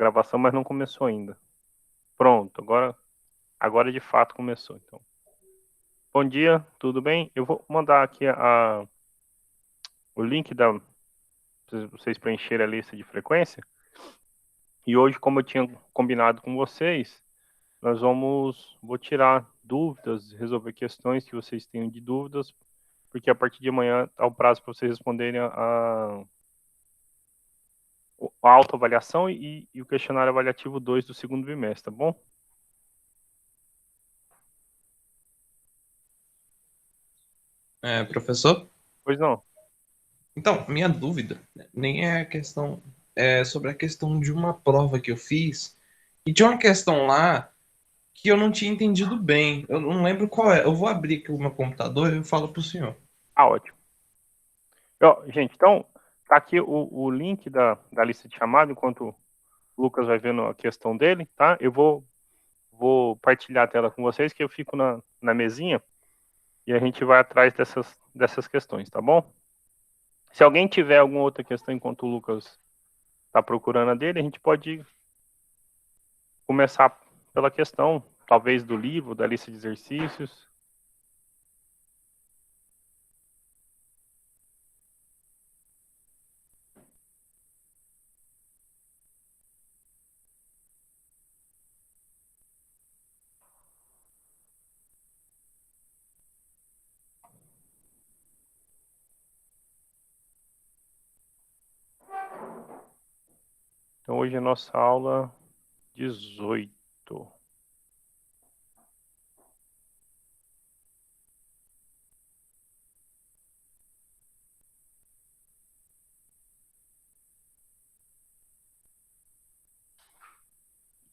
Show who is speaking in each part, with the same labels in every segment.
Speaker 1: gravação, mas não começou ainda. Pronto, agora de fato começou. Então, bom dia, tudo bem? Eu vou mandar aqui o link da vocês preencherem a lista de frequência. E hoje, como eu tinha combinado com vocês, vou tirar dúvidas, resolver questões que vocês tenham de dúvidas, porque a partir de amanhã há o prazo para vocês responderem a autoavaliação e o questionário avaliativo 2 do segundo bimestre, tá bom?
Speaker 2: Professor?
Speaker 1: Pois não.
Speaker 2: Então, minha dúvida nem é a questão, é sobre a questão de uma prova que eu fiz, e tinha uma questão lá que eu não tinha entendido bem. Eu não lembro qual é. Eu vou abrir aqui o meu computador e eu falo para o senhor.
Speaker 1: Ah, ótimo. Gente, então, tá aqui o link da lista de chamada, enquanto o Lucas vai vendo a questão dele, tá? Eu vou partilhar a tela com vocês, que eu fico na mesinha, e a gente vai atrás dessas questões, tá bom? Se alguém tiver alguma outra questão enquanto o Lucas está procurando a dele, a gente pode começar pela questão, talvez do livro, da lista de exercícios. Então, hoje é a nossa aula 18.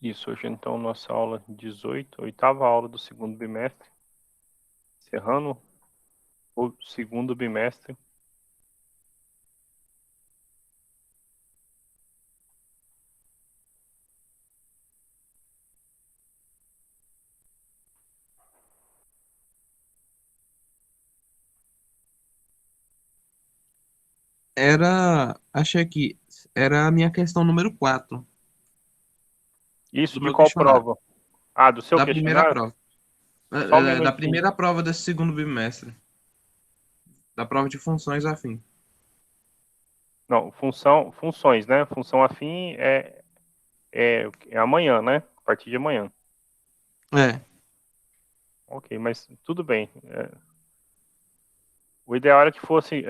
Speaker 1: Isso, hoje então nossa aula 18, oitava aula do segundo bimestre, encerrando o segundo bimestre.
Speaker 2: Achei que era a minha questão número 4
Speaker 1: Isso
Speaker 2: do
Speaker 1: de
Speaker 2: meu
Speaker 1: qual
Speaker 2: questionário,
Speaker 1: prova? Ah, do seu
Speaker 2: da primeira
Speaker 1: questionário?
Speaker 2: prova.
Speaker 1: Só um
Speaker 2: Da
Speaker 1: minutinho.
Speaker 2: primeira prova desse segundo bimestre, da prova de funções afim.
Speaker 1: Não, funções, né? Função afim é amanhã, né? A partir de amanhã.
Speaker 2: É,
Speaker 1: Ok, mas tudo bem. O ideal era que fosse.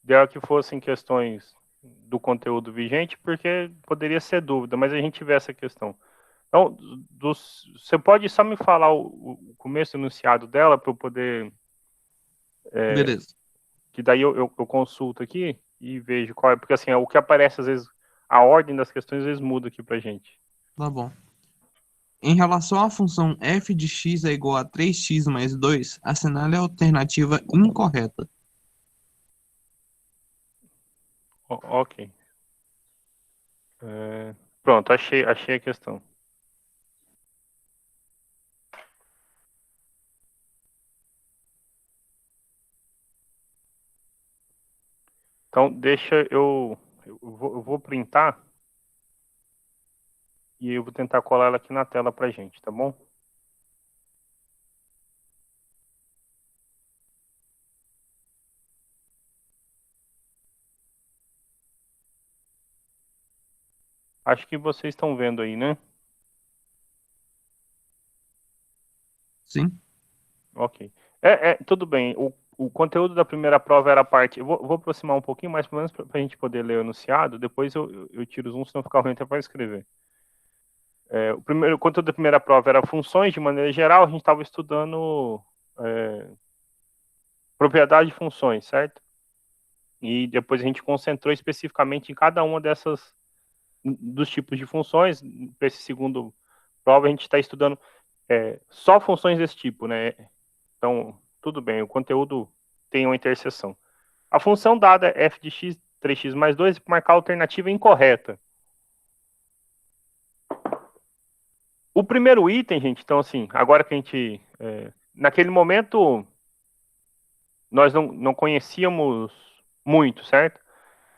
Speaker 1: O ideal é que fossem questões do conteúdo vigente, porque poderia ser dúvida, mas a gente tiver essa questão. Então, você pode só me falar o começo enunciado dela para eu poder.
Speaker 2: beleza.
Speaker 1: Que daí eu consulto aqui e vejo qual é. Porque assim, o que aparece às vezes, a ordem das questões às vezes muda aqui pra gente.
Speaker 2: Tá bom. Em relação à função f de x é igual a 3x mais 2, assinale a alternativa incorreta.
Speaker 1: Ok. Pronto, achei a questão. Então, deixa eu vou printar e eu vou tentar colar ela aqui na tela pra gente, tá bom? Acho que vocês estão vendo aí, né?
Speaker 2: Sim?
Speaker 1: Ok. Tudo bem. O conteúdo da primeira prova era a parte. Eu vou aproximar um pouquinho mais, pelo menos para a gente poder ler o enunciado. Depois eu tiro o zoom, senão fica ruim até para escrever. O primeiro o conteúdo da primeira prova era funções, de maneira geral, a gente estava estudando propriedade de funções, certo? E depois a gente concentrou especificamente em cada uma dos tipos de funções. Para esse segundo prova, a gente está estudando só funções desse tipo, né? Então, tudo bem, o conteúdo tem uma interseção. A função dada é f de x, 3x mais 2, e marcar a alternativa incorreta. O primeiro item, gente, então assim, agora que a gente... naquele momento, nós não conhecíamos muito, certo?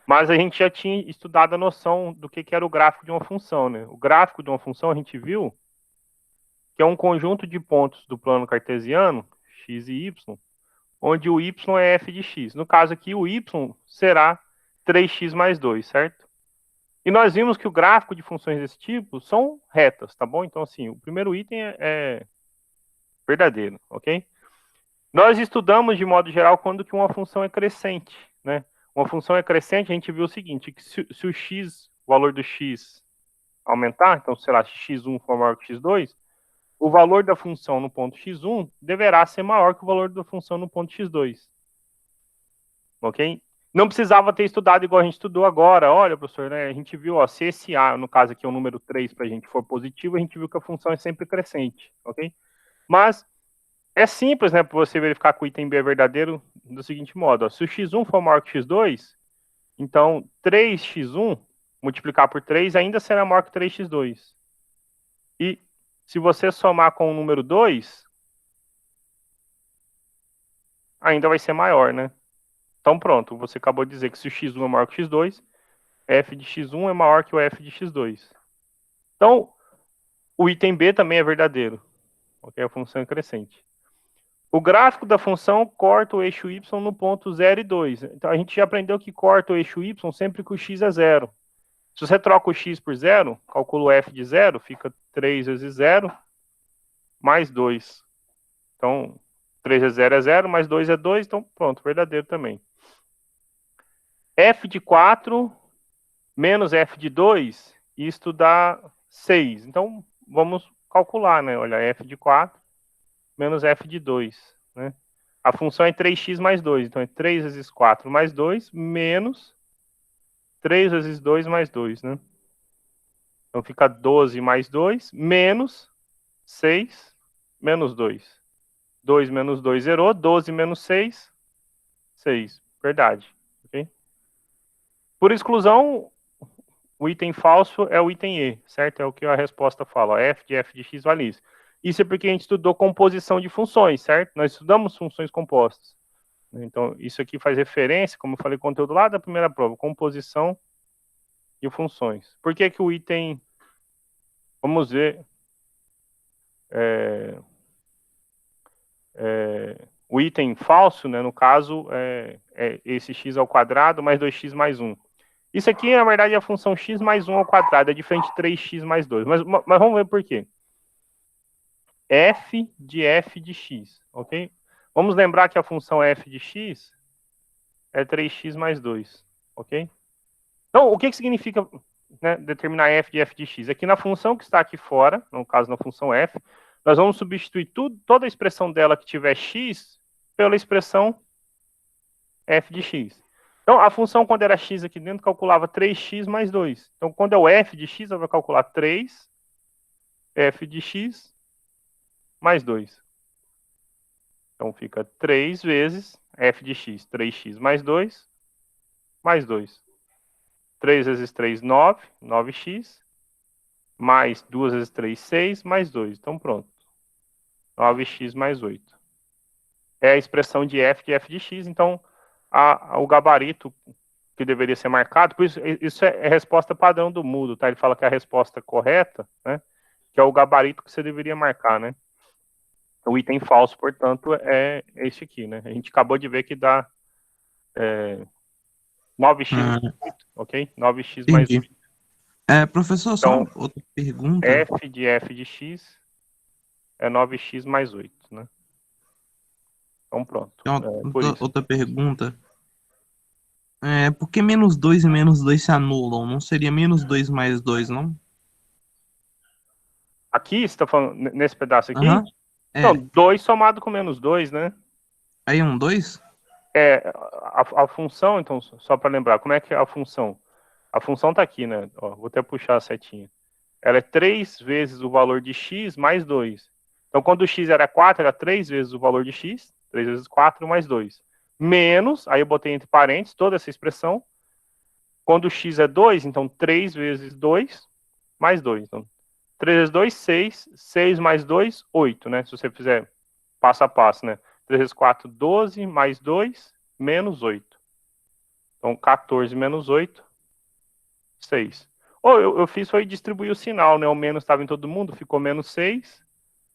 Speaker 1: Mas a gente já tinha estudado a noção do que era o gráfico de uma função, né? O gráfico de uma função a gente viu que é um conjunto de pontos do plano cartesiano, x e y, onde o y é f de x. No caso aqui, o y será 3x mais 2, certo? E nós vimos que o gráfico de funções desse tipo são retas, tá bom? Então, assim, o primeiro item é verdadeiro, ok? Nós estudamos, de modo geral, quando que uma função é crescente, né? Uma função é crescente, a gente viu o seguinte, que se o x, o valor do x aumentar, então, sei lá, x1 for maior que x2, o valor da função no ponto x1 deverá ser maior que o valor da função no ponto x2. Ok? Não precisava ter estudado igual a gente estudou agora. Olha, professor, né, a gente viu, ó, se esse A, no caso aqui é o número 3 para a gente for positivo, a gente viu que a função é sempre crescente. Ok? Mas é simples, né, para você verificar que o item B é verdadeiro do seguinte modo. Ó, se o x1 for maior que x2, então 3x1 multiplicar por 3 ainda será maior que 3x2. E se você somar com o número 2, ainda vai ser maior, né? Então pronto, você acabou de dizer que se o x1 é maior que o x2, f de x1 é maior que o f de x2. Então, o item B também é verdadeiro, ok? A função é crescente. O gráfico da função corta o eixo y no ponto 0 e 2. Então, a gente já aprendeu que corta o eixo y sempre que o x é 0. Se você troca o x por 0, calcula o f de 0, fica 3 vezes 0, mais 2. Então, 3 vezes 0 é 0, mais 2 é 2, então pronto, verdadeiro também. F de 4 menos f de 2, isto dá 6. Então, vamos calcular, né? Olha, f de 4 menos f de 2, né? A função é 3x mais 2, então é 3 vezes 4 mais 2, menos 3 vezes 2 mais 2, né? Então fica 12 mais 2, menos 6, menos 2. 2 menos 2 zerou, 12 menos 6, 6. Verdade, ok? Por exclusão, o item falso é o item E, certo? É o que a resposta fala. Ó, f de x vale isso. Isso é porque a gente estudou composição de funções, certo? Nós estudamos funções compostas. Então, isso aqui faz referência, como eu falei, conteúdo lá da primeira prova, composição de funções. Por que que o item... Vamos ver... o item falso, né, no caso, é esse x ao quadrado mais 2x mais 1. Isso aqui, na verdade, é a função x mais 1 ao quadrado, é diferente de 3x mais 2. Mas vamos ver por quê. F de x, ok? Vamos lembrar que a função f de x é 3x mais 2, ok? Então, o que significa, né, determinar f de x? Aqui na função que está aqui fora, no caso na função f, nós vamos substituir toda a expressão dela que tiver x pela expressão f de x. Então, a função, quando era x aqui dentro, calculava 3x mais 2. Então, quando é o f de x, ela vai calcular 3 f de x mais 2. Então, fica 3 vezes f de x, 3x mais 2, mais 2. 3 vezes 3, 9, 9x, mais 2 vezes 3, 6, mais 2. Então, pronto. 9x mais 8. É a expressão de f de x. Então, o gabarito que deveria ser marcado, por isso é a resposta padrão do Moodle, tá? Ele fala que é a resposta correta, né? Que é o gabarito que você deveria marcar, né? O item falso, portanto, é este aqui, né? A gente acabou de ver que dá 9x mais 8, ok? 9x mais 8.
Speaker 2: Professor,
Speaker 1: Então,
Speaker 2: só outra pergunta.
Speaker 1: f de x é 9x mais 8, né? Então, pronto.
Speaker 2: Outra pergunta. Por que menos 2 e menos 2 se anulam? Não seria menos 2 mais 2, não?
Speaker 1: Aqui, você está falando nesse pedaço aqui?
Speaker 2: Não,
Speaker 1: 2 somado com menos 2, né?
Speaker 2: Aí é um 2?
Speaker 1: A função, então, só para lembrar, como é que é a função? A função está aqui, né? Ó, vou até puxar a setinha. Ela é 3 vezes o valor de x mais 2. Então, quando o x era 4, era 3 vezes o valor de x, 3 vezes 4 mais 2. Menos, aí eu botei entre parênteses toda essa expressão. Quando o x é 2, então 3 vezes 2 mais 2. Então, 3 vezes 2, 6. 6 mais 2, 8, né? Se você fizer passo a passo, né? 3 vezes 4, 12, mais 2, menos 8. Então, 14 menos 8, 6. Ou eu fiz foi distribuir o sinal, né? O menos estava em todo mundo, ficou menos 6,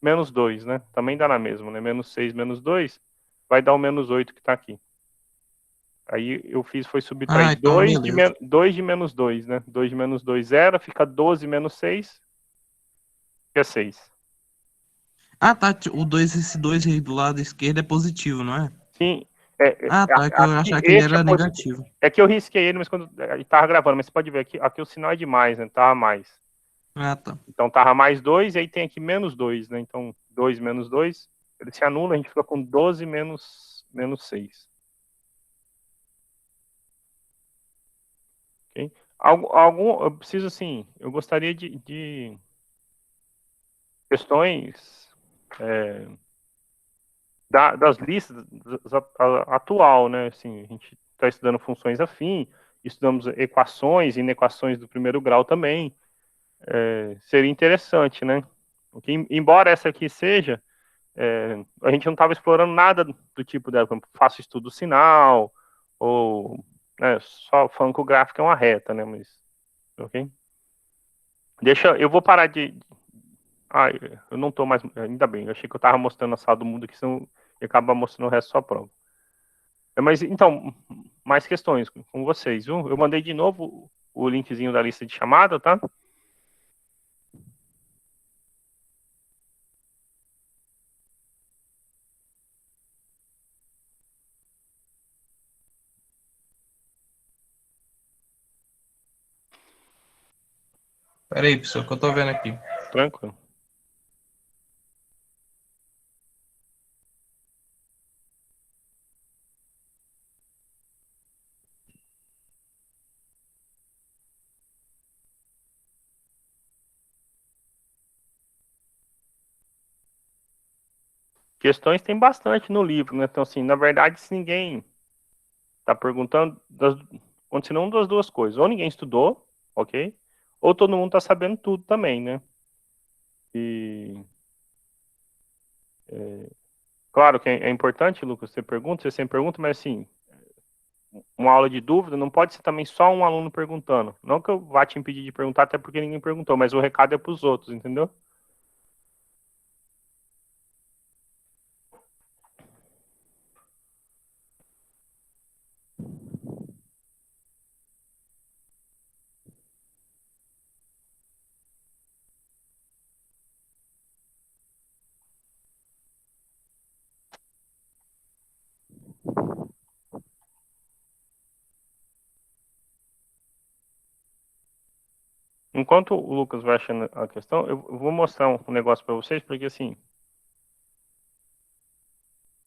Speaker 1: menos 2, né? Também dá na mesma, né? Menos 6, menos 2, vai dar o menos 8 que está aqui. Aí eu fiz foi subtrair
Speaker 3: Ah, então beleza.
Speaker 1: 2 de menos 2, né? 2 de menos 2, 0, fica 12 menos 6, que é 6.
Speaker 3: Ah, tá. O 2, esse 2 aí do lado esquerdo é positivo, não é?
Speaker 1: Sim,
Speaker 3: Ah, tá. Que eu
Speaker 1: aqui,
Speaker 3: achava que ele
Speaker 1: este é
Speaker 3: era
Speaker 1: positivo.
Speaker 3: negativo.
Speaker 1: É que eu risquei ele, mas quando ele tava gravando, mas você pode ver aqui o sinal é demais, né? Tava mais.
Speaker 3: Ah, tá.
Speaker 1: Então tava mais 2 e aí tem aqui menos 2, né? Então 2 menos 2, ele se anula, a gente fica com 12 menos 6. Ok? Eu preciso assim, eu gostaria de questões das listas atual, né? Assim, a gente está estudando funções afim, estudamos equações e inequações do primeiro grau também. Seria interessante, né? Okay? Embora essa aqui seja, a gente não estava explorando nada do tipo dela, como faço estudo sinal, ou né, só falando que o gráfico é uma reta, né? Mas, ok? Eu vou parar de. Ah, eu não tô mais. Ainda bem, eu achei que eu estava mostrando a sala do mundo aqui, senão ia acabar mostrando o resto só prova. Mas então, mais questões com vocês, viu? Eu mandei de novo o linkzinho da lista de chamada, tá?
Speaker 2: Pera aí, pessoal, que eu tô vendo aqui.
Speaker 1: Tranquilo. Questões tem bastante no livro, né? Então, assim, na verdade, se ninguém tá perguntando, continua uma das duas coisas. Ou ninguém estudou, ok? Ou todo mundo tá sabendo tudo também, né? E, claro que é importante, Lucas, você sempre pergunta, mas assim, uma aula de dúvida não pode ser também só um aluno perguntando. Não que eu vá te impedir de perguntar, até porque ninguém perguntou, mas o recado é para os outros, entendeu? Enquanto o Lucas vai achando a questão, eu vou mostrar um negócio para vocês, porque assim,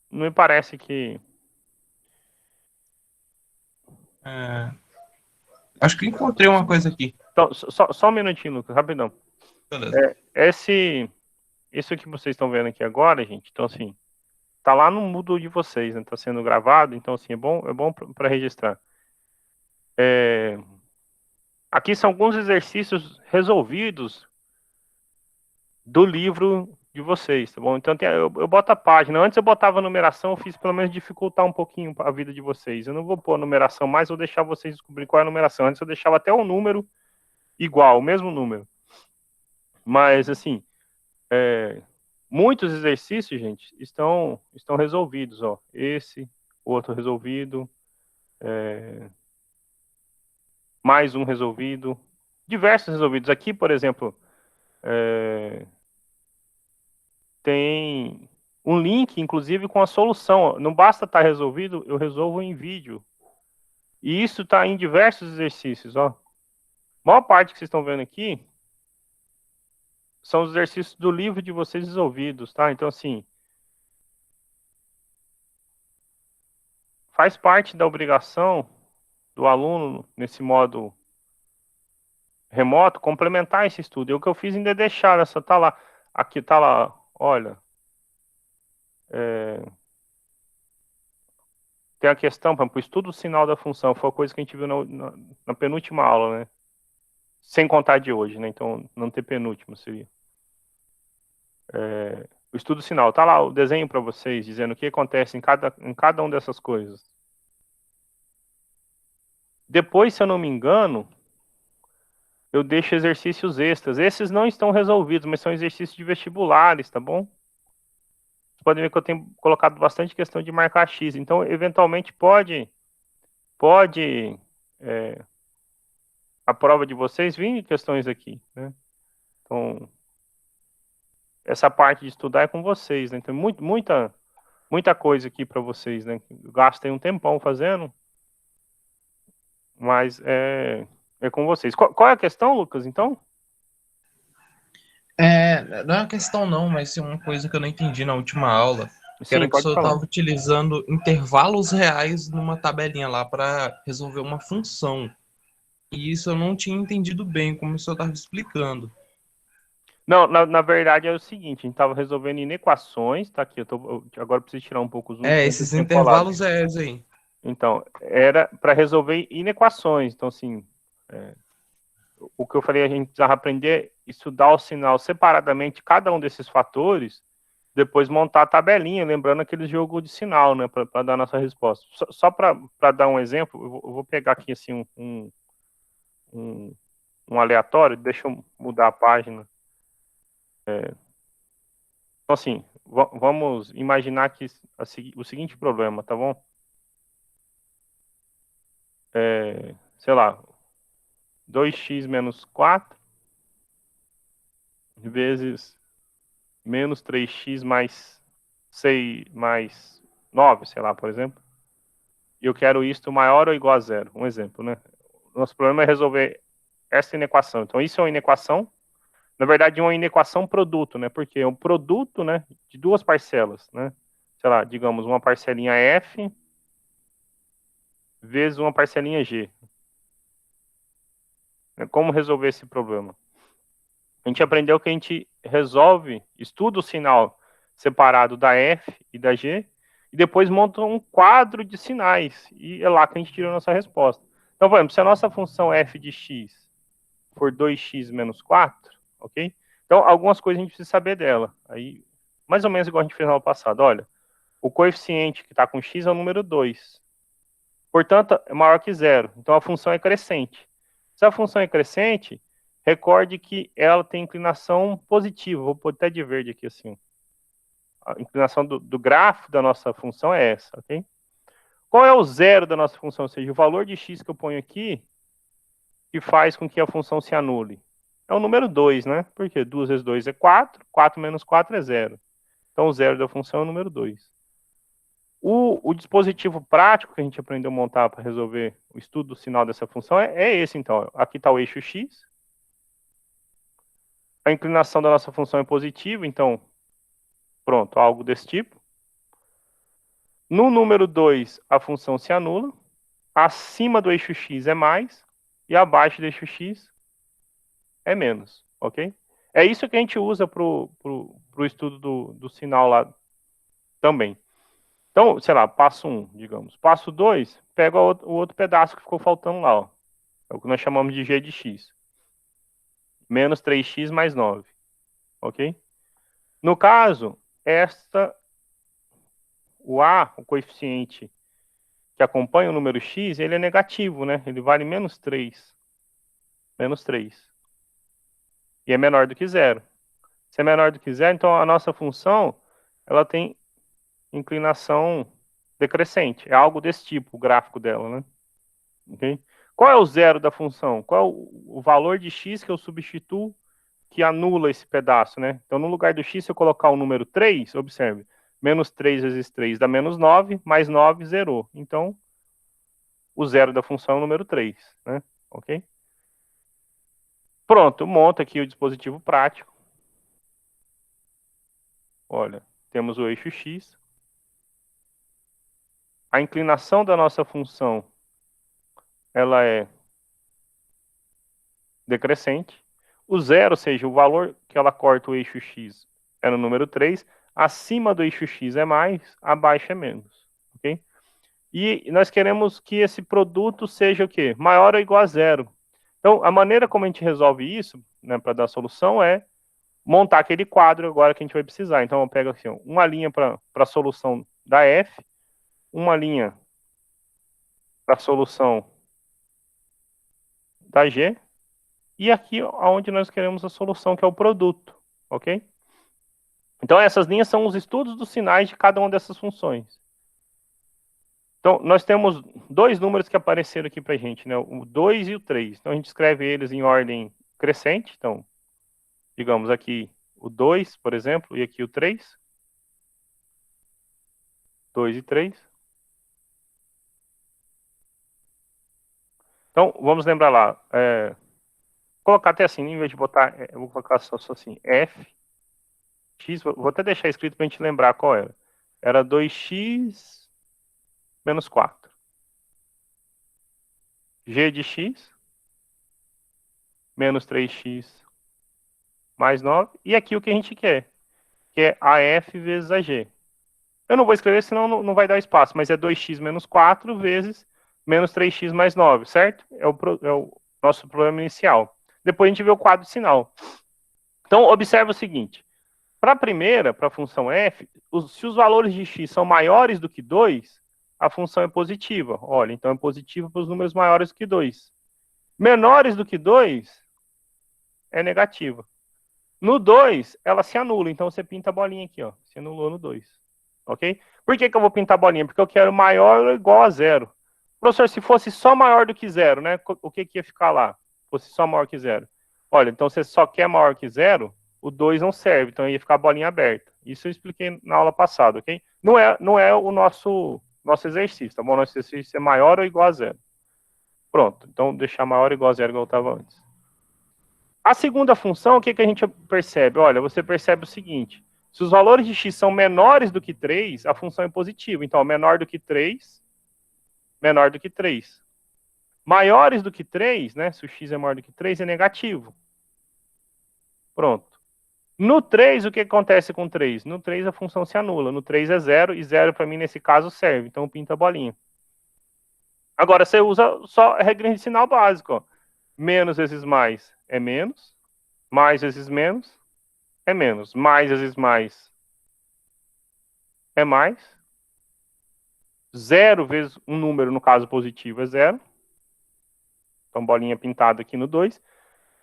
Speaker 1: não me parece que.
Speaker 2: É, acho que encontrei uma coisa aqui.
Speaker 1: Então, só um minutinho, Lucas, rapidão.
Speaker 2: Beleza.
Speaker 1: Isso que vocês estão vendo aqui agora, gente, então assim, tá lá no Moodle de vocês, né? Tá sendo gravado, então assim, é bom para registrar. Aqui são alguns exercícios resolvidos do livro de vocês, tá bom? Então eu boto a página. Antes eu botava a numeração, eu fiz pelo menos dificultar um pouquinho a vida de vocês. Eu não vou pôr a numeração mais, vou deixar vocês descobrir qual é a numeração. Antes eu deixava até o número igual, o mesmo número. Mas assim, muitos exercícios, gente, estão resolvidos, ó. Esse, outro resolvido, mais um resolvido, diversos resolvidos. Aqui, por exemplo, tem um link, inclusive, com a solução. Não basta estar resolvido, eu resolvo em vídeo. E isso está em diversos exercícios, ó. A maior parte que vocês estão vendo aqui são os exercícios do livro de vocês resolvidos, tá? Então, assim, faz parte da obrigação do aluno, nesse modo remoto, complementar esse estudo. E o que eu fiz ainda é deixar, essa tá lá. Aqui tá lá, olha, tem a questão, por exemplo, o estudo do sinal da função, foi a coisa que a gente viu na penúltima aula, né? Sem contar de hoje, né? Então, não ter penúltimo seria. O estudo sinal, tá lá o desenho para vocês, dizendo o que acontece em cada uma dessas coisas. Depois, se eu não me engano, eu deixo exercícios extras. Esses não estão resolvidos, mas são exercícios de vestibulares, tá bom? Vocês podem ver que eu tenho colocado bastante questão de marcar X. Então, eventualmente, pode a prova de vocês vir questões aqui, né? Então, essa parte de estudar é com vocês, né? Tem muita coisa aqui para vocês, né? Gastei um tempão fazendo, mas é com vocês. Qual é a questão, Lucas, então?
Speaker 2: Não é uma questão não, mas sim uma coisa que eu não entendi na última aula, que
Speaker 1: Sim,
Speaker 2: era que o
Speaker 1: pode
Speaker 2: senhor
Speaker 1: falar.
Speaker 2: estava utilizando intervalos reais numa tabelinha lá para resolver uma função. E isso eu não tinha entendido bem, como o senhor estava explicando.
Speaker 1: Não, na verdade é o seguinte, a gente estava resolvendo inequações, tá aqui, agora eu preciso tirar um pouco o zoom, porque antes eu
Speaker 2: Esses
Speaker 1: tinha colado.
Speaker 2: intervalos reais aí.
Speaker 1: Então, era para resolver inequações, então assim, o que eu falei, a gente precisava aprender a estudar o sinal separadamente, cada um desses fatores, depois montar a tabelinha, lembrando aquele jogo de sinal, né, para dar a nossa resposta. Só para dar um exemplo, eu vou pegar aqui assim um aleatório, deixa eu mudar a página. Então, assim, vamos imaginar que o seguinte problema, tá bom? Sei lá, 2x menos 4 vezes menos 3x mais 6 mais 9, sei lá, por exemplo. E eu quero isto maior ou igual a zero. Um exemplo, né? Nosso problema é resolver essa inequação. Então, isso é uma inequação. Na verdade, uma inequação produto, né? Porque é um produto, né, de duas parcelas, né? Sei lá, digamos, uma parcelinha F vezes uma parcelinha G. Como resolver esse problema? A gente aprendeu que a gente resolve, estuda o sinal separado da F e da G, e depois monta um quadro de sinais, e é lá que a gente tira a nossa resposta. Então, por exemplo, se a nossa função f de x for 2x menos 4, ok? Então, algumas coisas a gente precisa saber dela. Aí, mais ou menos igual a gente fez no ano passado. Olha, o coeficiente que está com x é o número 2. Portanto, é maior que zero. Então, a função é crescente. Se a função é crescente, recorde que ela tem inclinação positiva. Vou pôr até de verde aqui, assim. A inclinação do gráfico da nossa função é essa, ok? Qual é o zero da nossa função? Ou seja, o valor de x que eu ponho aqui que faz com que a função se anule. É o número 2, né? Porque 2 vezes 2 é 4, 4 menos 4 é 0. Então, o zero da função é o número 2. O dispositivo prático que a gente aprendeu a montar para resolver o estudo do sinal dessa função é esse, então. Aqui está o eixo x. A inclinação da nossa função é positiva, então, pronto, algo desse tipo. No número 2, a função se anula. Acima do eixo x é mais, e abaixo do eixo x é menos, ok? É isso que a gente usa para o estudo do sinal lá também. Então, sei lá, passo 1, digamos. Passo 2, pega o outro pedaço que ficou faltando lá, ó. É o que nós chamamos de g de x. Menos 3x mais 9, ok? No caso, o A, o coeficiente que acompanha o número x, ele é negativo, né? Ele vale menos 3. Menos 3. E é menor do que zero. Se é menor do que zero, então a nossa função, ela tem inclinação decrescente. É algo desse tipo, o gráfico dela, né? Okay? Qual é o zero da função? Qual é o valor de x que eu substituo que anula esse pedaço, né? Então, no lugar do x, se eu colocar o número 3, observe, menos 3 vezes 3 dá menos 9, mais 9, zerou. Então, o zero da função é o número 3, né? Ok? Pronto, monta aqui o dispositivo prático. Olha, temos o eixo x. A inclinação da nossa função, ela é decrescente. O zero, ou seja, o valor que ela corta o eixo x é no número 3. Acima do eixo x é mais, abaixo é menos. Ok? E nós queremos que esse produto seja o quê? Maior ou igual a zero. Então, a maneira como a gente resolve isso, né, para dar a solução, é montar aquele quadro agora que a gente vai precisar. Então, eu pego assim, uma linha para a solução da f, uma linha para a solução da G, e aqui onde nós queremos a solução, que é o produto, ok? Então, essas linhas são os estudos dos sinais de cada uma dessas funções. Então, nós temos dois números que apareceram aqui para a gente, né? O 2 e o 3. Então, a gente escreve eles em ordem crescente. Então, digamos aqui o 2, por exemplo, e aqui o 3. 2 e 3. Então, vamos lembrar lá. Colocar até assim, em vez de botar, eu vou colocar só assim, f, x, vou até deixar escrito para a gente lembrar qual era. Era 2x menos 4. G de x menos 3x mais 9. E aqui o que a gente quer, que é AF vezes AG. Eu não vou escrever, senão não vai dar espaço, mas é 2x menos 4 vezes menos 3x mais 9, certo? É o nosso problema inicial. Depois a gente vê o quadro de sinal. Então, observe o seguinte. Para a primeira, para a função f, se os valores de x são maiores do que 2, a função é positiva. Olha, então é positiva para os números maiores do que 2. Menores do que 2, é negativa. No 2, ela se anula, então você pinta a bolinha aqui, ó. Se anulou no 2, ok? Por que eu vou pintar a bolinha? Porque eu quero maior ou igual a 0. Professor, se fosse só maior do que 0, né? O que ia ficar lá? Fosse só maior que 0. Olha, então você só quer maior que 0, o 2 não serve, então ia ficar a bolinha aberta. Isso eu expliquei na aula passada, ok? Não é o nosso exercício, tá bom? Nosso exercício é maior ou igual a 0. Pronto, então deixar maior ou igual a 0 igual eu estava antes. A segunda função, o que a gente percebe? Olha, você percebe o seguinte, se os valores de x são menores do que 3, a função é positiva. Então, menor do que 3, menor do que 3. Maiores do que 3, né? Se o x é maior do que 3, é negativo. Pronto. No 3, o que acontece com 3? No 3, a função se anula. No 3 é 0, e 0 para mim, nesse caso, serve. Então, pinta a bolinha. Agora, você usa só a regra de sinal básico. Ó. Menos vezes mais é menos. Mais vezes menos é menos. Mais vezes mais é mais. 0 vezes um número, no caso positivo, é 0. Então, bolinha pintada aqui no 2.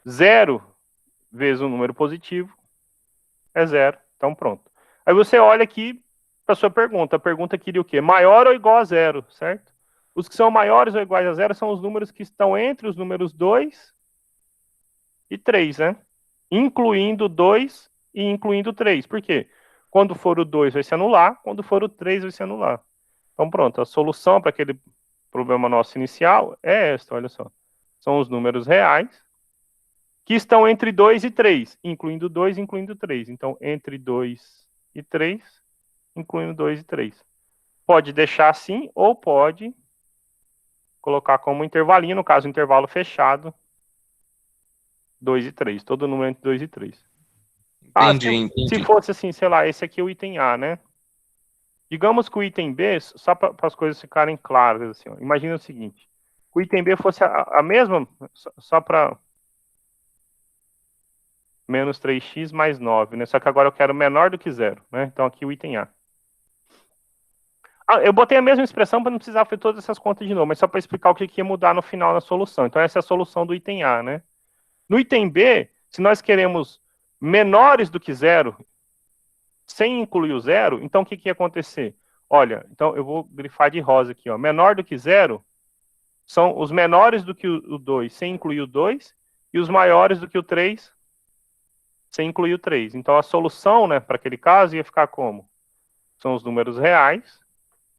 Speaker 1: 0 vezes um número positivo é 0. Então, pronto. Aí você olha aqui para a sua pergunta. A pergunta queria o quê? Maior ou igual a 0, certo? Os que são maiores ou iguais a 0 são os números que estão entre os números 2 e 3, né? Incluindo 2 e incluindo 3. Por quê? Quando for o 2 vai se anular, quando for o 3 vai se anular. Então, pronto. A solução para aquele problema nosso inicial é esta, olha só. São os números reais que estão entre 2 e 3, incluindo 2 e incluindo 3. Então, entre 2 e 3, incluindo 2 e 3. Pode deixar assim ou pode colocar como intervalinho, no caso, intervalo fechado, 2 e 3. Todo número entre 2 e 3.
Speaker 2: Entendi.
Speaker 1: Se fosse assim, sei lá, esse aqui é o item A, né? Digamos que o item B, só para as coisas ficarem claras, assim, ó, imagina o seguinte. O item B fosse a mesma, só para menos 3x mais 9, né? Só que agora eu quero menor do que 0, né? Então aqui o item A. Eu botei a mesma expressão para não precisar fazer todas essas contas de novo, mas só para explicar o que ia mudar no final na solução. Então essa é a solução do item A, né? No item B, se nós queremos menores do que 0, sem incluir o 0, então o que ia acontecer? Olha, então eu vou grifar de rosa aqui, ó. Menor do que 0 são os menores do que o 2, sem incluir o 2, e os maiores do que o 3, sem incluir o 3. Então, a solução, né, para aquele caso, ia ficar como? São os números reais,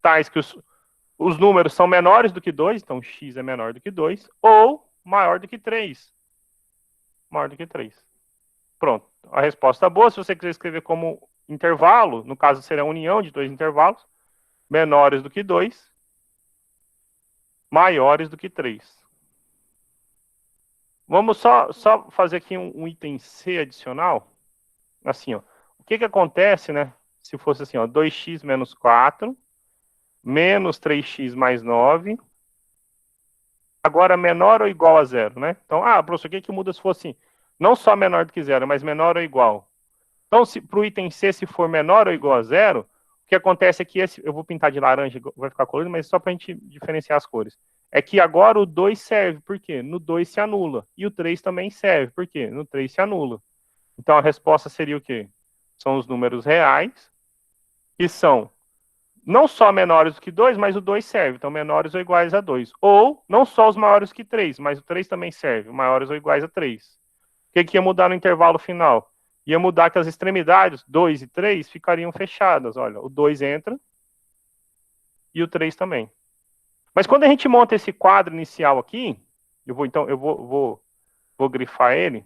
Speaker 1: tais que os números são menores do que 2, então x é menor do que 2, ou maior do que 3. Maior do que 3. Pronto. A resposta boa, se você quiser escrever como intervalo, no caso será a união de dois intervalos, menores do que 2, maiores do que 3. Vamos só fazer aqui um item C adicional. Assim, ó. O que acontece, né? Se fosse assim, ó, 2x menos 4, menos 3x mais 9, agora menor ou igual a 0, né? Então, professor, o que muda se fosse não só menor do que 0, mas menor ou igual? Então, para o item C, se for menor ou igual a 0, o que acontece é que eu vou pintar de laranja, vai ficar colorido, mas só para a gente diferenciar as cores. é que agora o 2 serve. Por quê? No 2 se anula. E o 3 também serve. Por quê? No 3 se anula. Então a resposta seria o quê? São os números reais, que são não só menores do que 2, mas o 2 serve. Então, menores ou iguais a 2. Ou, não só os maiores que 3, mas o 3 também serve. Maiores ou iguais a 3. O que ia mudar no intervalo final? Ia mudar que as extremidades, 2 e 3, ficariam fechadas. Olha, o 2 entra e o 3 também. Mas quando a gente monta esse quadro inicial aqui, eu vou grifar ele.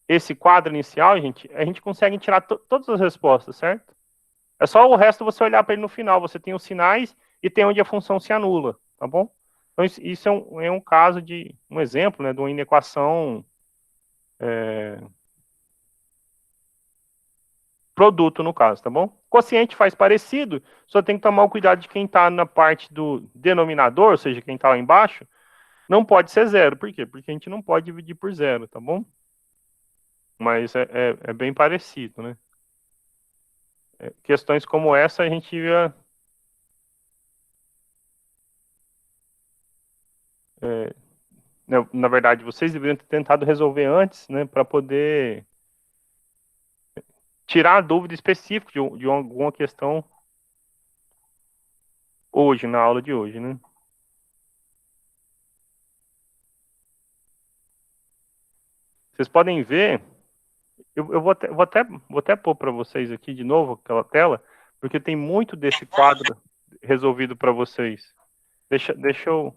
Speaker 1: Esse quadro inicial, gente, a gente consegue tirar todas as respostas, certo? É só o resto você olhar para ele no final. Você tem os sinais e tem onde a função se anula, tá bom? Então, isso é um caso de um exemplo, né, de uma inequação produto, no caso, tá bom? Quociente faz parecido, só tem que tomar o cuidado de quem está na parte do denominador, ou seja, quem está lá embaixo, não pode ser zero. Por quê? Porque a gente não pode dividir por zero, tá bom? Mas é bem parecido, né? Questões como essa a gente ia... na verdade, vocês deveriam ter tentado resolver antes, né, para poder tirar a dúvida específica de alguma questão hoje, na aula de hoje, né? Vocês podem ver, eu vou até pôr para vocês aqui de novo aquela tela, porque tem muito desse quadro resolvido para vocês. Deixa eu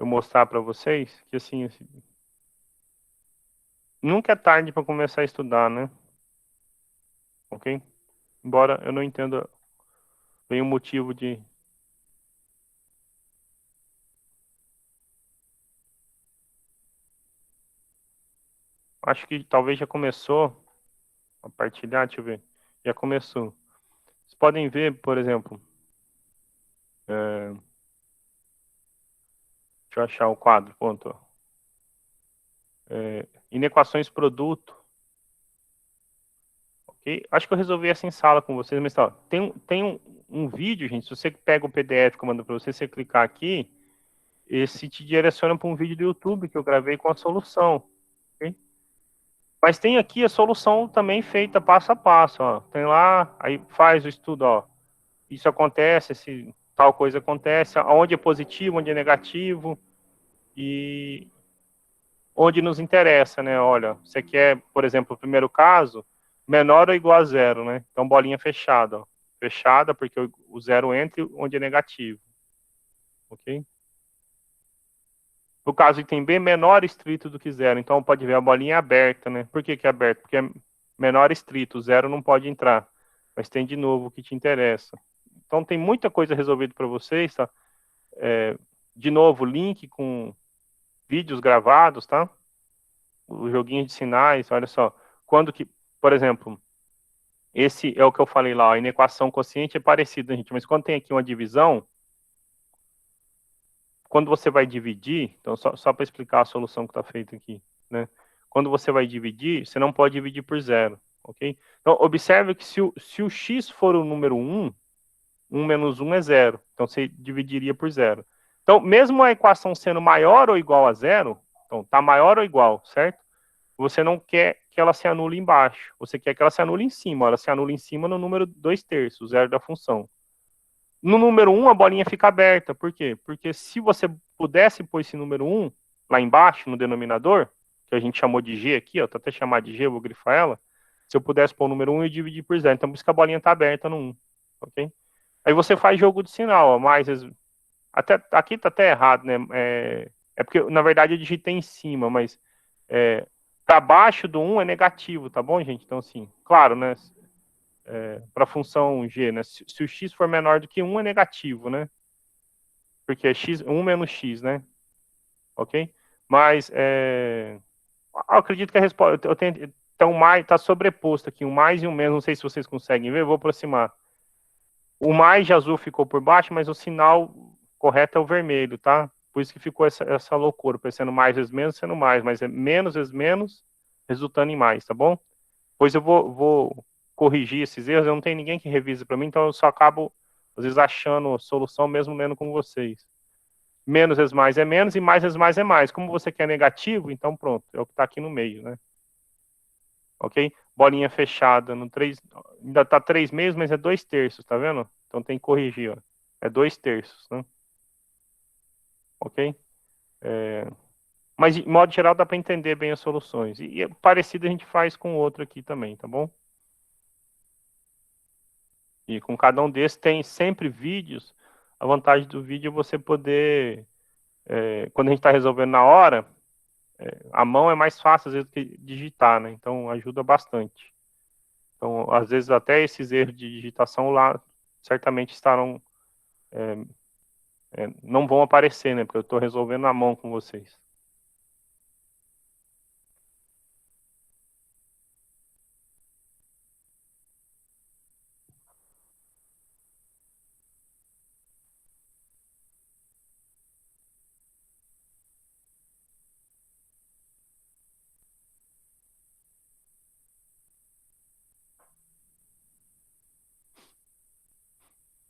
Speaker 1: mostrar para vocês que assim, nunca é tarde para começar a estudar, né? Ok? Embora eu não entenda bem o motivo de... Acho que talvez já começou a partilhar, deixa eu ver. Já começou. Vocês podem ver, por exemplo, deixa eu achar o quadro, ponto. Inequações produto. Ok? Acho que eu resolvi essa em sala com vocês, mas tá, tem um vídeo, gente. Se você pega o PDF que eu mando para você, você clicar aqui, esse te direciona para um vídeo do YouTube que eu gravei com a solução. Okay? Mas tem aqui a solução também feita passo a passo. Ó. Tem lá, aí faz o estudo, ó. Isso acontece, se tal coisa acontece, onde é positivo, onde é negativo, e onde nos interessa, né? Olha, você quer, por exemplo, o primeiro caso, menor ou igual a zero, né? Então, bolinha fechada, ó. Fechada, porque o zero entra onde é negativo. Ok? No caso item B, menor estrito do que zero. Então, pode ver a bolinha aberta, né? Por que é aberta? Porque é menor estrito, o zero não pode entrar. Mas tem de novo o que te interessa. Então, tem muita coisa resolvida para vocês, tá? De novo, link com vídeos gravados, tá? O joguinho de sinais, olha só. Quando que, por exemplo, esse é o que eu falei lá, a inequação quociente é parecida, gente, mas quando tem aqui uma divisão, quando você vai dividir, então só para explicar a solução que está feita aqui, né? Quando você vai dividir, você não pode dividir por zero, ok? Então, observe que se o x for o número 1, 1 menos 1 é zero, então você dividiria por zero. Então, mesmo a equação sendo maior ou igual a zero, então tá maior ou igual, certo? Você não quer que ela se anule embaixo, você quer que ela se anule em cima, ela se anula em cima no número 2/3, o zero da função. No número 1, a bolinha fica aberta, por quê? Porque se você pudesse pôr esse número 1 lá embaixo, no denominador, que a gente chamou de G aqui, ó, tá até chamar de G, eu vou grifar ela, se eu pudesse pôr o número 1 e dividir por zero, então por isso que a bolinha tá aberta no 1, ok? Aí você faz jogo de sinal, ó, mais... Até, aqui tá até errado, né? É porque, na verdade, eu digitei em cima, mas para baixo do 1 é negativo, tá bom, gente? Então, assim, claro, né? Para a função g, né? Se o x for menor do que 1, é negativo, né? Porque é x, 1 menos x, né? Ok? Mas, eu acredito que a resposta... Então, mais está sobreposto aqui, um mais e um menos, não sei se vocês conseguem ver, eu vou aproximar. O mais de azul ficou por baixo, mas o sinal correto é o vermelho, tá? Por isso que ficou essa loucura, parecendo mais vezes menos, sendo mais, mas é menos vezes menos, resultando em mais, tá bom? Pois eu vou corrigir esses erros, eu não tenho ninguém que revise para mim, então eu só acabo, às vezes, achando solução mesmo lendo com vocês. Menos vezes mais é menos e mais vezes mais é mais. Como você quer negativo, então pronto, é o que está aqui no meio, né? Ok? Bolinha fechada, no 3, ainda está 3 meios, mas é 2/3, tá vendo? Então tem que corrigir, ó. É 2/3, né? Ok? Mas, de modo geral, dá para entender bem as soluções. E parecido a gente faz com o outro aqui também, tá bom? E com cada um desses tem sempre vídeos. A vantagem do vídeo é você poder, quando a gente está resolvendo na hora, a mão é mais fácil, às vezes, que digitar, né? Então, ajuda bastante. Então, às vezes, até esses erros de digitação lá, certamente estarão, não vão aparecer, né? Porque eu estou resolvendo na mão com vocês.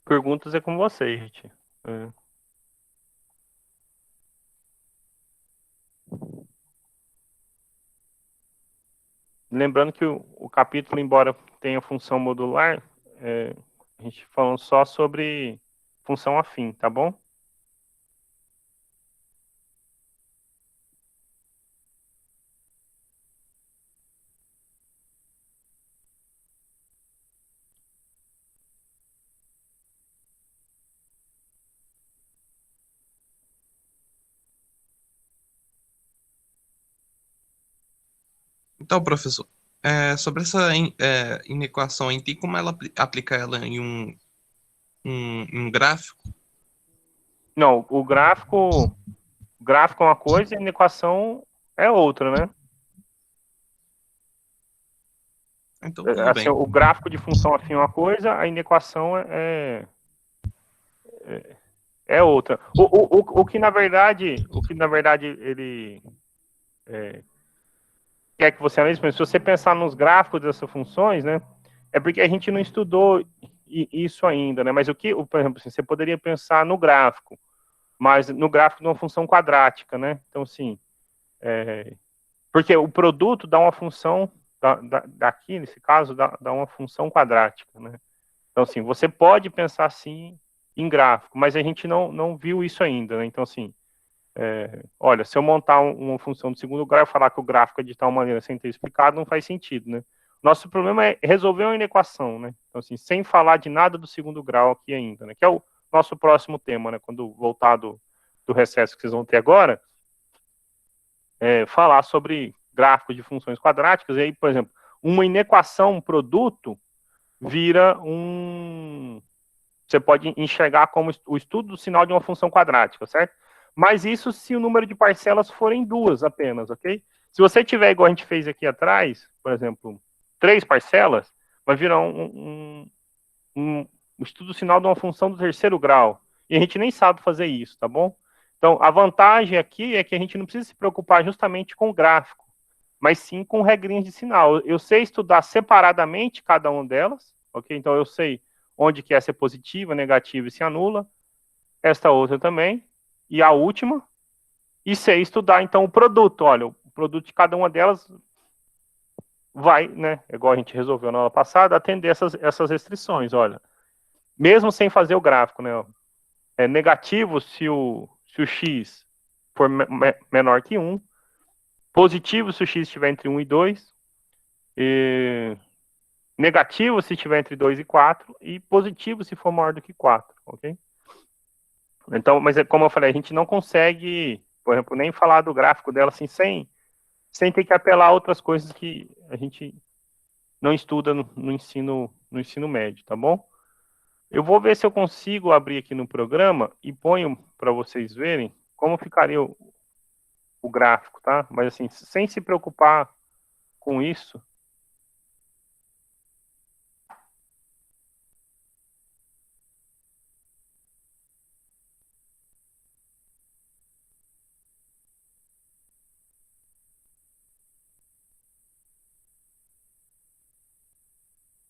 Speaker 1: Perguntas é com vocês, gente. Lembrando que o capítulo, embora tenha função modular, a gente falando só sobre função afim, tá bom?
Speaker 3: Então, professor, sobre essa inequação em tem como ela aplicar ela em um gráfico?
Speaker 1: Não, gráfico é uma coisa e a inequação é outra, né?
Speaker 3: Então, tudo
Speaker 1: Assim,
Speaker 3: bem.
Speaker 1: o gráfico de função afim é uma coisa, a inequação é outra. O que na verdade ele quer que você analise, mas se você pensar nos gráficos dessas funções, né, é porque a gente não estudou isso ainda, né? Mas por exemplo, assim, você poderia pensar no gráfico, mas no gráfico de uma função quadrática, né? Então, assim, porque o produto dá uma função daqui, nesse caso, dá uma função quadrática, né? Então, assim, você pode pensar assim em gráfico, mas a gente não viu isso ainda, né? Então, assim, olha, se eu montar uma função de segundo grau e falar que o gráfico é de tal maneira sem ter explicado, não faz sentido, né? Nosso problema é resolver uma inequação, né? Então, assim, sem falar de nada do segundo grau aqui ainda, né? Que é o nosso próximo tema, né? Quando voltar do recesso que vocês vão ter agora, falar sobre gráficos de funções quadráticas. E aí, por exemplo, uma inequação, um produto, vira você pode enxergar como o estudo do sinal de uma função quadrática, certo? Mas isso se o número de parcelas forem 2 apenas, ok? Se você tiver, igual a gente fez aqui atrás, por exemplo, 3 parcelas, vai virar um estudo do sinal de uma função do terceiro grau. E a gente nem sabe fazer isso, tá bom? Então, a vantagem aqui é que a gente não precisa se preocupar justamente com o gráfico, mas sim com regrinhas de sinal. Eu sei estudar separadamente cada uma delas, ok? Então, eu sei onde que essa é positiva, negativa e se anula, esta outra também, e a última, e sei estudar, então, o produto. Olha, o produto de cada uma delas vai, né, igual a gente resolveu na aula passada, atender essas restrições, olha. Mesmo sem fazer o gráfico, né? É negativo se o x for menor que 1, positivo se o x estiver entre 1 e 2, e negativo se estiver entre 2 e 4, e positivo se for maior do que 4, ok? Então, mas como eu falei, a gente não consegue, por exemplo, nem falar do gráfico dela assim, sem ter que apelar a outras coisas que a gente não estuda no ensino médio, tá bom? Eu vou ver se eu consigo abrir aqui no programa e ponho para vocês verem como ficaria o gráfico, tá? Mas assim, sem se preocupar com isso.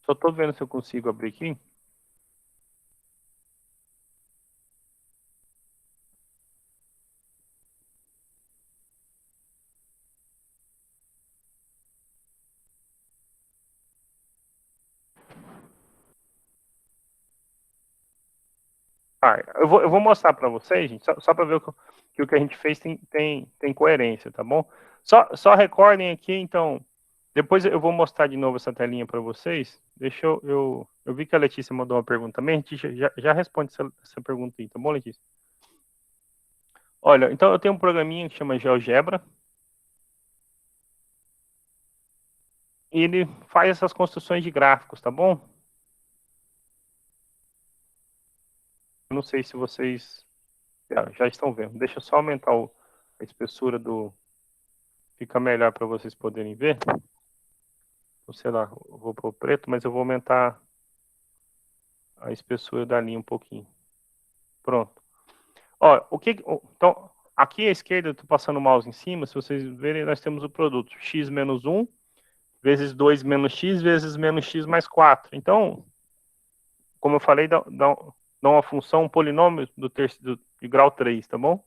Speaker 1: Só estou vendo se eu consigo abrir aqui. Eu vou mostrar para vocês, gente, só para ver que o que a gente fez tem coerência, tá bom? Só recordem aqui, então, depois eu vou mostrar de novo essa telinha para vocês. Deixa eu vi que a Letícia mandou uma pergunta também, a gente já responde essa pergunta aí, tá bom, Letícia? Olha, então eu tenho um programinha que chama GeoGebra. E ele faz essas construções de gráficos, tá bom? Eu não sei se vocês já estão vendo. Deixa eu só aumentar a espessura do... Fica melhor para vocês poderem ver. Ou sei lá, eu vou para o preto, mas eu vou aumentar a espessura da linha um pouquinho. Pronto. Ó, então, aqui à esquerda, eu estou passando o mouse em cima. Se vocês verem, nós temos o produto x menos 1, vezes 2 menos x, vezes menos x mais 4. Então, como eu falei, dá uma função, um polinômio de grau 3, tá bom?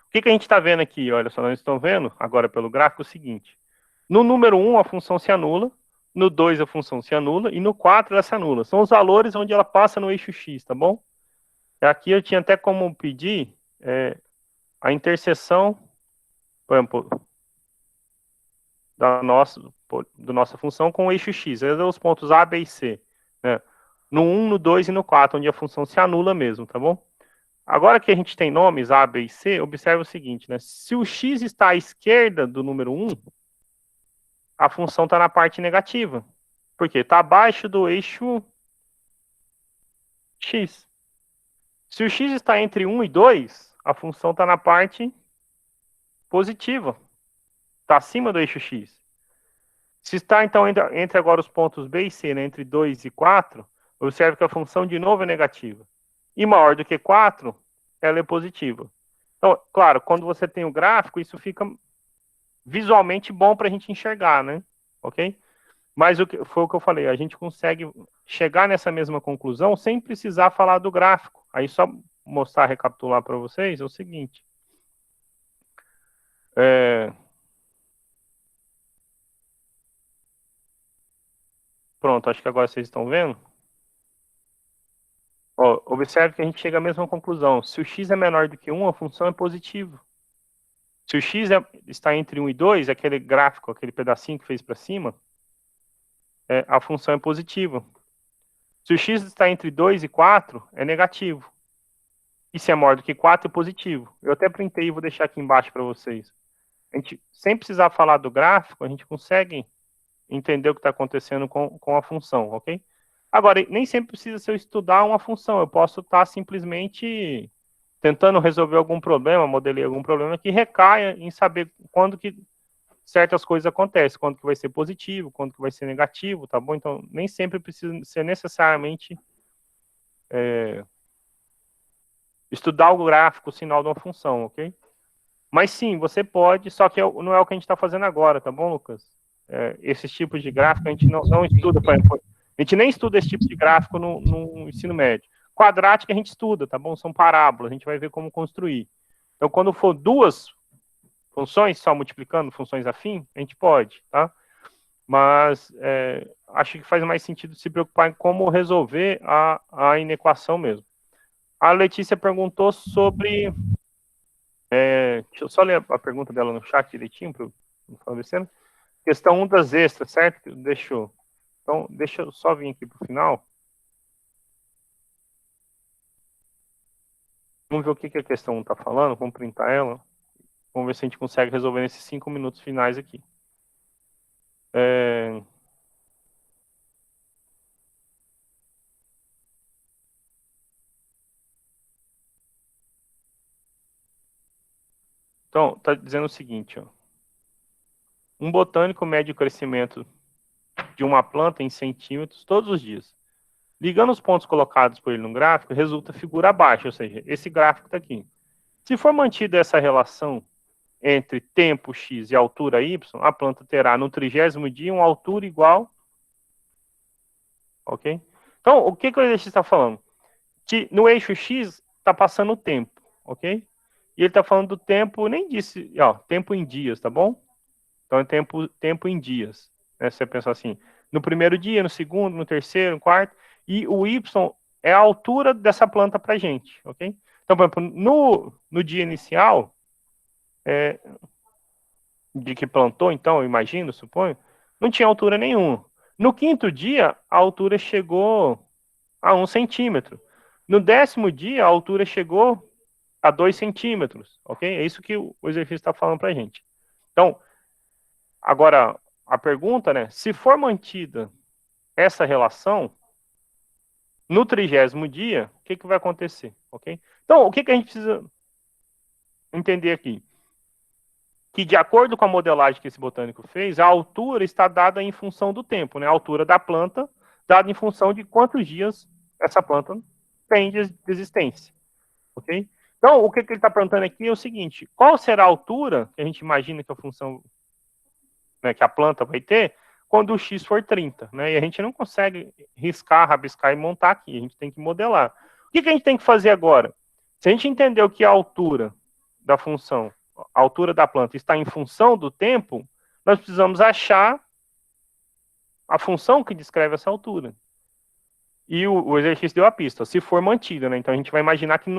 Speaker 1: O que a gente está vendo aqui? Olha só, nós estamos vendo agora pelo gráfico o seguinte. No número 1, a função se anula. No 2, a função se anula. E no 4, ela se anula. São os valores onde ela passa no eixo x, tá bom? Aqui eu tinha até como pedir a interseção, por exemplo, da nossa função com o eixo x. Esses são os pontos A, B e C. Né? No 1, no 2 e no 4, onde a função se anula mesmo, tá bom? Agora que a gente tem nomes A, B e C, observe o seguinte, né? Se o x está à esquerda do número 1, a função está na parte negativa. Por quê? Está abaixo do eixo x. Se o x está entre 1 e 2, a função está na parte positiva. Está acima do eixo x. Se está, então, entre agora os pontos B e C, né, entre 2 e 4, observe que a função de novo é negativa. E maior do que 4, ela é positiva. Então, claro, quando você tem o gráfico, isso fica visualmente bom para a gente enxergar, né? Ok? Mas foi o que eu falei, a gente consegue chegar nessa mesma conclusão sem precisar falar do gráfico. Aí só mostrar, recapitular para vocês, é o seguinte. Pronto, acho que agora vocês estão vendo. Ó, observe que a gente chega à mesma conclusão. Se o x é menor do que 1, a função é positiva. Se o x está entre 1 e 2, aquele gráfico, aquele pedacinho que fez para cima, a função é positiva. Se o x está entre 2 e 4, é negativo. E se é maior do que 4, é positivo. Eu até printei e vou deixar aqui embaixo para vocês. A gente, sem precisar falar do gráfico, a gente consegue entender o que está acontecendo com a função, ok? Agora, nem sempre precisa ser eu estudar uma função. Eu posso estar simplesmente tentando resolver algum problema, modelar algum problema que recaia em saber quando que certas coisas acontecem, quando que vai ser positivo, quando que vai ser negativo, tá bom? Então, nem sempre precisa ser necessariamente estudar o gráfico, o sinal de uma função, ok? Mas sim, você pode, só que não é o que a gente está fazendo agora, tá bom, Lucas? Esses tipos de gráfico a gente não estuda, a gente nem estuda esse tipo de gráfico no ensino médio. Quadrática a gente estuda, tá bom? São parábolas, a gente vai ver como construir. Então, quando for duas funções, só multiplicando, funções afim, a gente pode, tá? Mas acho que faz mais sentido se preocupar em como resolver a inequação mesmo. A Letícia perguntou sobre... deixa eu só ler a pergunta dela no chat direitinho, para não falar besteira. Questão 1 das extras, certo? Então, deixa eu só vir aqui para o final. Vamos ver o que a questão 1 está falando, vamos printar ela. Vamos ver se a gente consegue resolver nesses 5 minutos finais aqui. Então, está dizendo o seguinte, ó. Um botânico mede o crescimento de uma planta em centímetros todos os dias. Ligando os pontos colocados por ele no gráfico, resulta a figura abaixo, ou seja, esse gráfico está aqui. Se for mantida essa relação entre tempo x e altura y, a planta terá no 30º dia uma altura igual ok? Então, o que o exercício está falando? Que no eixo X está passando o tempo, ok? E ele está falando do tempo, nem disse, ó, tempo em dias, tá bom? Então é tempo em dias, né? Você pensa assim, no primeiro dia, no segundo, no terceiro, no quarto, e o Y é a altura dessa planta para gente, ok? Então, por exemplo, no dia inicial, de que plantou, então, eu imagino, suponho, não tinha altura nenhuma. No quinto dia, a altura chegou a 1 centímetro. No 10º dia, a altura chegou a 2 centímetros, ok? É isso que o exercício está falando para a gente. Então, agora, a pergunta, né? Se for mantida essa relação, no 30º dia, o que vai acontecer, ok? Então, o que a gente precisa entender aqui? Que, de acordo com a modelagem que esse botânico fez, a altura está dada em função do tempo, né? A altura da planta dada em função de quantos dias essa planta tem de existência, ok? Então, o que ele está perguntando aqui é o seguinte: qual será a altura que a gente imagina que a função, né, que a planta vai ter quando o x for 30, né? E a gente não consegue riscar, rabiscar e montar aqui, a gente tem que modelar. O que a gente tem que fazer agora? Se a gente entendeu que a altura da função, a altura da planta está em função do tempo, nós precisamos achar a função que descreve essa altura. E o exercício deu a pista, se for mantida, né? Então a gente vai imaginar que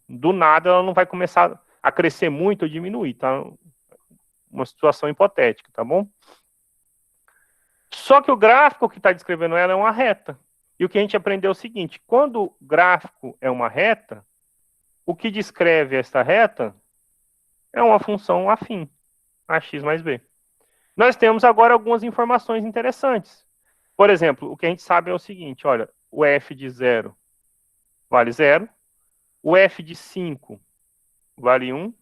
Speaker 1: do nada ela não vai começar a crescer muito ou diminuir, tá? Uma situação hipotética, tá bom? Só que o gráfico que está descrevendo ela é uma reta. E o que a gente aprendeu é o seguinte: quando o gráfico é uma reta, o que descreve esta reta é uma função afim, ax mais b. Nós temos agora algumas informações interessantes. Por exemplo, o que a gente sabe é o seguinte: olha, o f de 0 vale 0, o f de 5 vale 1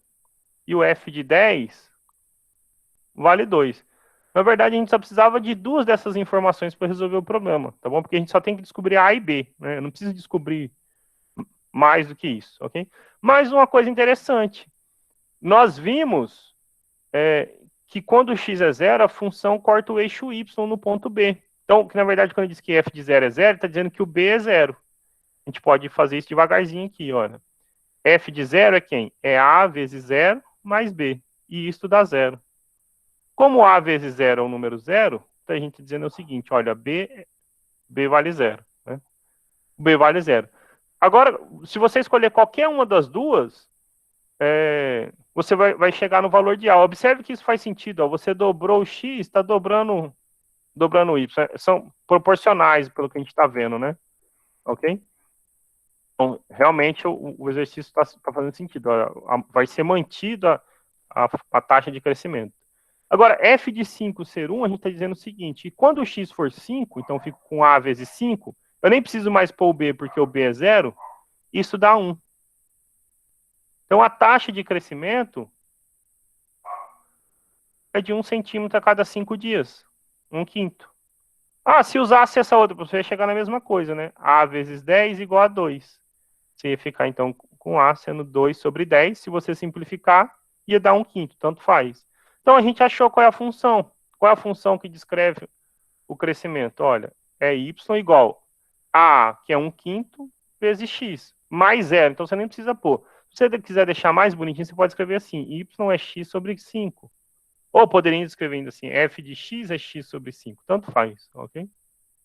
Speaker 1: e o f de 10 vale 2. Na verdade, a gente só precisava de duas dessas informações para resolver o problema, tá bom? Porque a gente só tem que descobrir A e B, né? Eu não preciso descobrir mais do que isso, ok? Mas uma coisa interessante, nós vimos que quando o x é 0, a função corta o eixo y no ponto B. Então, que na verdade, quando diz que f de 0 é 0, está dizendo que o B é 0. A gente pode fazer isso devagarzinho aqui, olha. F de 0 é quem? É A vezes 0 mais B. E isso dá 0. Como A vezes 0 é um número 0, a gente dizendo o seguinte, olha, B vale 0. Né? B vale 0. Agora, se você escolher qualquer uma das duas, você vai chegar no valor de A. Observe que isso faz sentido. Ó. Você dobrou o X, está dobrando o Y. São proporcionais, pelo que a gente está vendo, né? Ok? Então, realmente, o exercício está fazendo sentido. Vai ser mantida a taxa de crescimento. Agora, f de 5 ser 1, a gente está dizendo o seguinte: quando o x for 5, então eu fico com A vezes 5, eu nem preciso mais pôr o B, porque o B é 0, isso dá 1. Então, a taxa de crescimento é de 1 centímetro a cada 5 dias, 1/5. Se usasse essa outra, você ia chegar na mesma coisa, né? A vezes 10 igual a 2. Você ia ficar, então, com A sendo 2 sobre 10. Se você simplificar, ia dar 1/5, tanto faz. Então, a gente achou qual é a função. Qual é a função que descreve o crescimento? Olha, é y igual a, que é 1/5, vezes x, mais 0. Então, você nem precisa pôr. Se você quiser deixar mais bonitinho, você pode escrever assim, y é x sobre 5. Ou poderia escrever ainda assim, f de x é x sobre 5. Tanto faz, ok?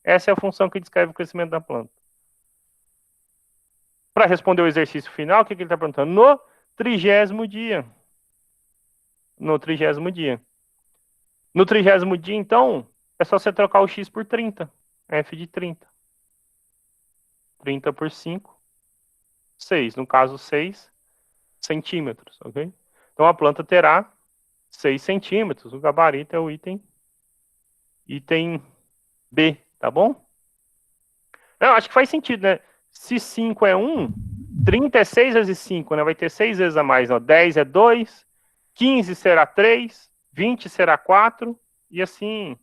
Speaker 1: Essa é a função que descreve o crescimento da planta. Para responder o exercício final, o que ele está perguntando? No 30º dia. No 30º dia. No 30º dia, então, é só você trocar o x por 30. F de 30. 30 por 5, 6. No caso, 6 centímetros, ok? Então, a planta terá 6 centímetros. O gabarito é o item B, tá bom? Não, acho que faz sentido, né? Se 5 é 1, 30 é 6 vezes 5, né? Vai ter 6 vezes a mais, ó. 10 é 2, 15 será 3, 20 será 4, e assim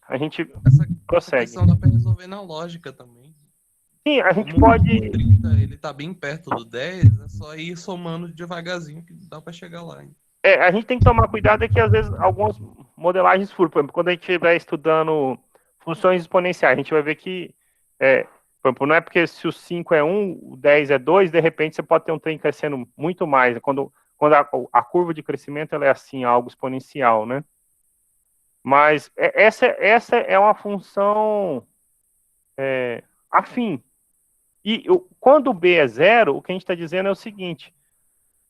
Speaker 1: a gente prossegue.
Speaker 3: Essa questão dá para resolver na lógica também.
Speaker 1: Sim, a gente pode...
Speaker 3: O 30, ele tá bem perto do 10, é só ir somando devagarzinho que dá para chegar lá. Hein?
Speaker 1: A gente tem que tomar cuidado que às vezes algumas modelagens furam. Por exemplo, quando a gente estiver estudando funções exponenciais. A gente vai ver que, por exemplo, não é porque se o 5 é 1, o 10 é 2, de repente você pode ter um trem crescendo muito mais. Quando a curva de crescimento ela é assim, algo exponencial, né? Mas essa é uma função afim. E quando o B é zero, o que a gente está dizendo é o seguinte: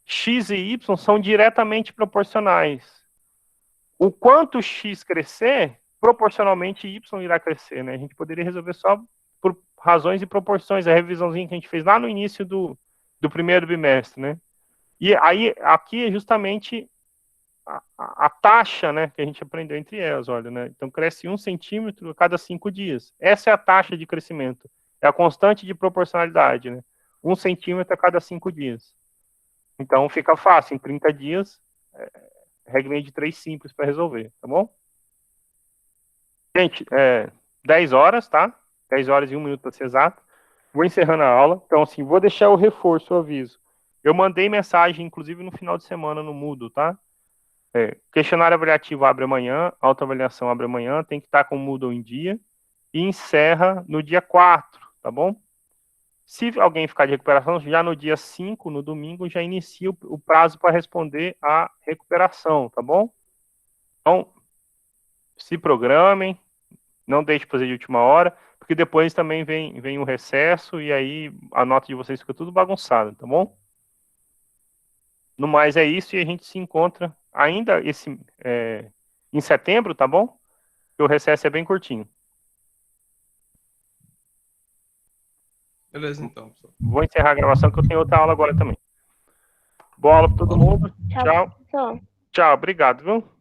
Speaker 1: x e y são diretamente proporcionais. O quanto x crescer, proporcionalmente y irá crescer, né? A gente poderia resolver só por razões e proporções, a revisãozinha que a gente fez lá no início do primeiro bimestre, né? E aí, aqui é justamente a taxa, né, que a gente aprendeu entre elas, olha, né? Então, cresce 1 centímetro a cada 5 dias. Essa é a taxa de crescimento. É a constante de proporcionalidade, né? 1 centímetro a cada 5 dias. Então, fica fácil. Em 30 dias, regrinha de 3 simples para resolver, tá bom? Gente, 10 horas, tá? 10 horas e 1 minuto para ser exato. Vou encerrando a aula. Então, assim, vou deixar o reforço, o aviso. Eu mandei mensagem, inclusive, no final de semana no Moodle, tá? Questionário avaliativo abre amanhã, autoavaliação abre amanhã, tem que estar com o Moodle em dia, e encerra no dia 4, tá bom? Se alguém ficar de recuperação, já no dia 5, no domingo, já inicia o prazo para responder a recuperação, tá bom? Então, se programem, não deixe de fazer de última hora, porque depois também vem o recesso, e aí a nota de vocês fica tudo bagunçada, tá bom? No mais é isso, e a gente se encontra ainda em setembro, tá bom? O recesso é bem curtinho.
Speaker 3: Beleza, então, pessoal.
Speaker 1: Vou encerrar a gravação, que eu tenho outra aula agora também. Boa aula para todo mundo. Tchau.
Speaker 4: Tchau.
Speaker 1: Tchau, obrigado, viu?